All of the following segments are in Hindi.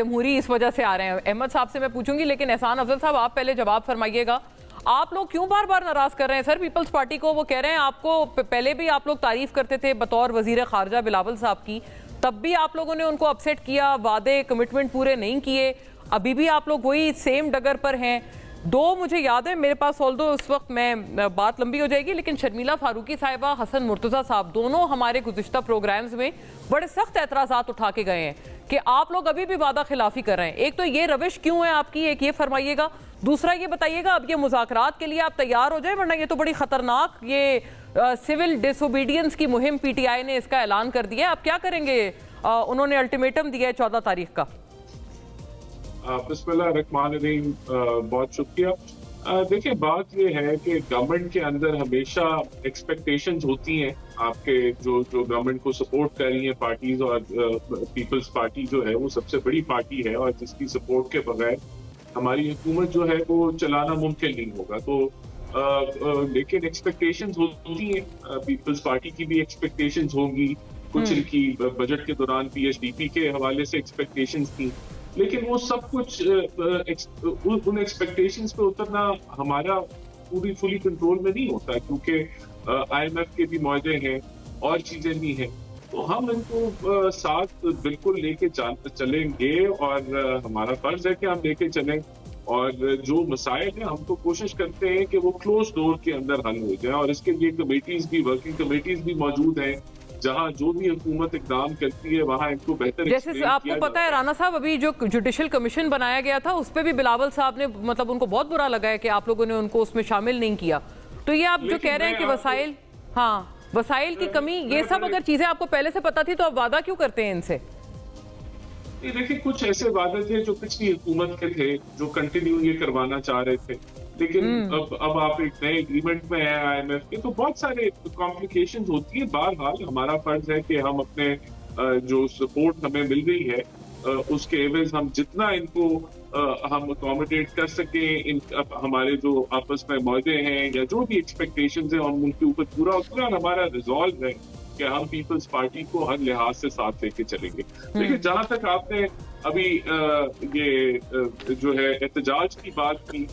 जमहूरी इस वजह से आ रहे हैं। अहमद साहब से मैं पूछूंगी, लेकिन एहसान अफजल साहब आप पहले जवाब फरमाइएगा। आप लोग क्यों बार बार नाराज कर रहे हैं सर पीपल्स पार्टी को? वो कह रहे हैं आपको पहले भी आप लोग तारीफ करते थे बतौर वजीर खारजा बिलावल साहब की, तब भी आप लोगों ने उनको अपसेट किया, वादे कमिटमेंट पूरे नहीं किए, अभी भी आप लोग वही सेम डगर पर हैं। दो मुझे याद है मेरे पास, ऑल्दो उस वक्त मैं बात लंबी हो जाएगी, लेकिन शर्मिला फारूकी साहिबा, हसन मुर्तज़ा साहब, दोनों हमारे गुज़िश्ता प्रोग्राम्स में बड़े सख्त एतराज़ात उठा के गए हैं कि आप लोग अभी भी वादा खिलाफी कर रहे हैं। एक तो ये रविश क्यों है आपकी, एक ये फरमाइएगा। दूसरा ये बताइएगा अब ये मुज़ाकरात के लिए आप तैयार हो जाए, वरना ये तो बड़ी खतरनाक ये सिविल डिसोबीडियंस की मुहिम PTI ने इसका ऐलान कर दिया है। आप क्या करेंगे? उन्होंने अल्टीमेटम दिया है 14 तारीख का। बिस्मिल्लाहिर्रहमानिर्रहीम, बहुत शुक्रिया। देखिए, बात ये है कि गवर्नमेंट के अंदर हमेशा एक्सपेक्टेशंस होती हैं आपके जो गवर्नमेंट को सपोर्ट कर रही हैं पार्टीज, और पीपल्स पार्टी जो है वो सबसे बड़ी पार्टी है और जिसकी सपोर्ट के बगैर हमारी हुकूमत जो है वो चलाना मुमकिन नहीं होगा। तो लेकिन एक्सपेक्टेशंस होती हैं, पीपल्स पार्टी की भी एक्सपेक्टेशंस होंगी, कुछ इनकी बजट के दौरान PHDP के हवाले से एक्सपेक्टेशंस थी, लेकिन वो सब कुछ उन एक्सपेक्टेशंस पे उतरना हमारा पूरी फुली कंट्रोल में नहीं होता, क्योंकि IMF के भी मुआहदे हैं और चीजें भी हैं। तो हम इनको साथ बिल्कुल लेके चलेंगे और हमारा फर्ज है कि हम लेके चलें, और जो मसाइल हैं हम तो कोशिश करते हैं कि वो क्लोज डोर के अंदर हल हो जाए, और इसके लिए कमेटीज भी, वर्किंग कमेटीज भी मौजूद हैं, जहां जो भी हुकूमत इकदाम करती है वहां इनको बेहतर। जैसे आपको पता है राना साहब, अभी जो जुडिशल कमीशन बनाया गया था उस पर भी बिलावल साहब ने, मतलब उनको बहुत बुरा लगा है कि आप लोगों ने उनको उसमें शामिल नहीं किया। तो ये आप जो कह रहे हैं कि वसाइल, हाँ वसाइल की कमी, ये सब अगर चीजें आपको पहले से पता थी तो आप वादा क्यों करते हैं इनसे? देखिए, कुछ ऐसे वादे थे जो पिछली हुकूमत के थे जो कंटिन्यू ये करवाना चाह रहे थे, लेकिन अब आप एक नए एग्रीमेंट में है IMF के, तो बहुत सारे कॉम्प्लिकेशंस होती है। बहरहाल हमारा फर्ज है कि हम अपने जो सपोर्ट हमें मिल रही है उसके एवज हम जितना इनको हम अकोमोडेट कर सके, हमारे जो आपस में मुआहदे हैं या जो भी एक्सपेक्टेशंस हैं हम उनके ऊपर पूरा उतना हमारा रिजॉल्व है कि हम पीपल्स पार्टी को हर लिहाज से साथ लेके चलेंगे। लेकिन जहां तक आपने अभी ये जो है एहतजाज की बात की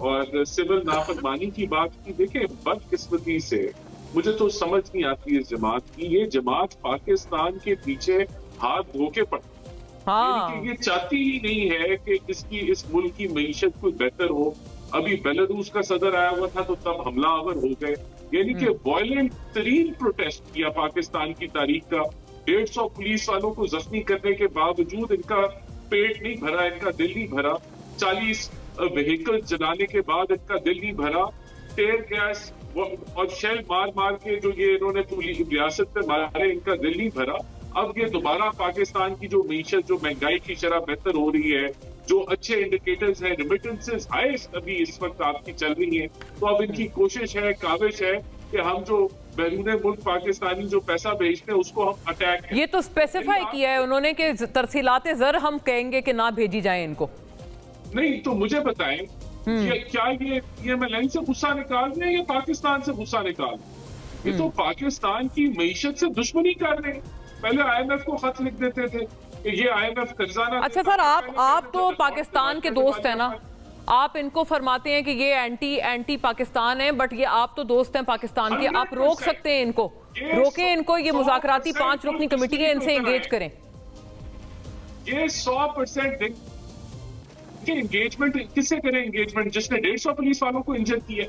और सिविल नाफरमानी की बात की, देखिए बदकिस्मती से मुझे तो समझ नहीं आती इस जमात की। ये जमात पाकिस्तान के पीछे हाथ धो के पड़ती, ये चाहती ही नहीं है कि इस मुल्क की मईशत कोई बेहतर हो। अभी बेलारूस का सदर आया हुआ था तो तब हमलावर हो गए, यानी कि वायलेंट तरीन प्रोटेस्ट किया पाकिस्तान की तारीख का। 150 पुलिस वालों को जख्मी करने के बावजूद इनका पेट नहीं भरा, इनका दिल नहीं भरा। 40 व्हीकल जलाने के बाद इनका दिल नहीं भरा। टेयर गैस और शेल मार मार के जो ये इन्होंने रियासत पे मारे, इनका दिल नहीं भरा। अब ये दोबारा पाकिस्तान की जो मीशत, जो महंगाई की शरह बेहतर हो रही है, जो अच्छे इंडिकेटर्स हैं, रिमिटेंसेस हाईएस्ट अभी इस वक्त आपकी चल रही हैं, तो अब इनकी कोशिश है, काविश है कि हम जो बैरून मुल्क पाकिस्तानी जो पैसा भेजते हैं उसको हम अटैक करें। ये तो स्पेसिफाई किया है उन्होंने कि तरसीलाते ज़र हम कहेंगे कि ना भेजी जाए इनको। नहीं तो मुझे बताएं क्या ये लाइन से गुस्सा निकाल रहे हैं या पाकिस्तान से गुस्सा निकाल रहे हैं? ये तो पाकिस्तान की मईशत से दुश्मनी कर रहे हैं। पहले IMF को खत लिख देते थे कि ये IMF कर्जाना। अच्छा सर, आप तो पाकिस्तान के दोस्त हैं ना, आप इनको फरमाते हैं कि ये एंटी पाकिस्तान है, बट ये आप तो दोस्त हैं पाकिस्तान के, आप रोक सकते हैं इनको, रोकें इनको। ये मुज़ाकराती 5 रुकनी कमेटी है, इनसे एंगेज करें। ये 100% एंगेजमेंट किससे करें? एंगेजमेंट जिसने 150 पुलिस वालों को इंजर किया,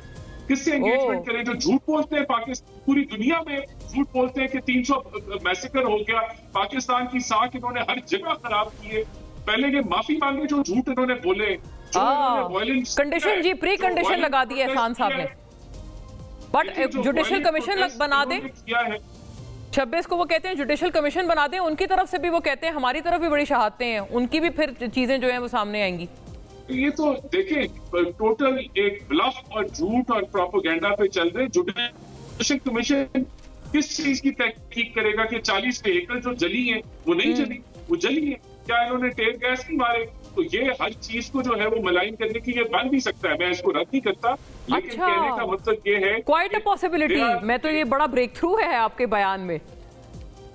किससे एंगेजमेंट करें? जो झूठ बोलते हैं, पाकिस्तान पूरी दुनिया में झूठ बोलते हैं कि 300 मैसेकर हो गया, पाकिस्तान की साख इन्होंने हर जगह खराब की है। पहले ये माफी मांगे जो झूठ इन्होंने बोले, कंडीशन जी प्री कंडीशन लगा दी है खान साहब ने, बट जुडिशल कमीशन बना दें 26 को, वो कहते हैं जुडिशल कमीशन बना दें। उनकी तरफ से भी वो कहते हैं हमारी तरफ भी बड़ी शहादतें हैं, उनकी भी फिर चीजें जो हैं वो सामने आएंगी। ये तो देखें, टोटल एक ब्लफ और झूठ और प्रोपेगेंडा पे चल रहे। जुडिशल कमीशन किस चीज की तहकीक करेगा कि 40 व्हीकल जो जली हैं वो नहीं जली, वो जली है? क्या इन्होंने टेयर गैस नहीं मारे? तो ये हर चीज को जो है वो मलाइन करने की ये बन भी सकता है, मैं इसको रद्द नहीं करता, लेकिन कहने का मतलब ये है क्वाइट अ पॉसिबिलिटी। मैं तो ये बड़ा ब्रेक थ्रू है आपके बयान में।